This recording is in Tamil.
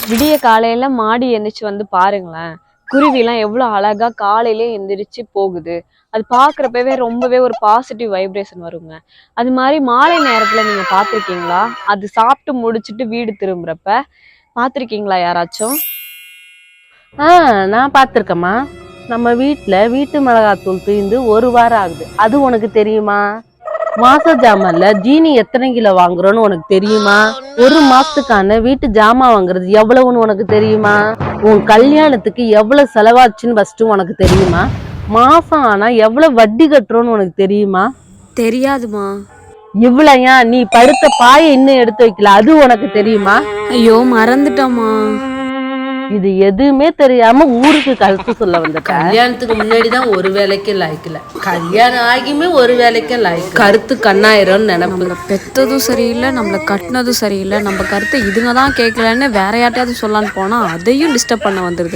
விடிய காலையில மாடி எந்திரிச்சு வந்து பாருங்களேன். குருவிலாம் எவ்வளோ அழகா காலையிலே எந்திரிச்சு போகுது. அது பார்க்குறப்பவே ரொம்பவே ஒரு பாசிட்டிவ் வைப்ரேஷன் வருங்க. அது மாரி மாலை நேரத்துல நீங்க பார்த்துருக்கீங்களா? அது சாப்பிட்டு முடிச்சுட்டு வீடு திரும்புறப்ப பார்த்துருக்கீங்களா யாராச்சும்? ஆ நான் பார்த்துருக்கேம்மா. நம்ம வீட்டு மிளகாத்தூள் தீர்ந்து 1 வாரம் ஆகுது. அது உனக்கு தெரியுமா? மாச ஜாமான்ல ஜீனி எத்தனை கிலோ வாங்குறோன்னு உனக்கு தெரியுமா? 1 மாசத்துக்கான வீட்டு ஜாமான் வாங்குறது எவ்வளவுன்னு உனக்கு தெரியுமா? உன் கல்யாணத்துக்கு எவ்வளவு செலவாச்சுன்னு ஃபர்ஸ்ட் உனக்கு தெரியுமா? மாசம் ஆனா எவ்வளவு வட்டி கட்டுறோன்னு உனக்கு தெரியுமா? தெரியாதுமா. இவ்வளையா நீ படுத்த பாயை இன்னும் எடுத்து வைக்கல, அது உனக்கு தெரியுமா? ஐயோ மறந்துட்டோமா. இது எதுவுமே தெரியாம ஊருக்கு கருத்து சொல்ல வந்த. கல்யாணத்துக்கு முன்னாடிதான் ஒரு வேலைக்கு லாய்க்கல, கல்யாணம் ஆகியுமே ஒரு வேலைக்கு லாய்க்கு. கருத்து கண்ணாயிரம் நினைப்பு. நம்மள பெத்ததும் சரியில்லை, நம்மள கட்டினதும் சரியில்லை. நம்ம கருத்தை இதுங்க தான் கேட்கலன்னு வேற யார்ட்டையாவது சொல்லலான்னு போனா அதையும் டிஸ்டர்ப் பண்ண வந்துருது.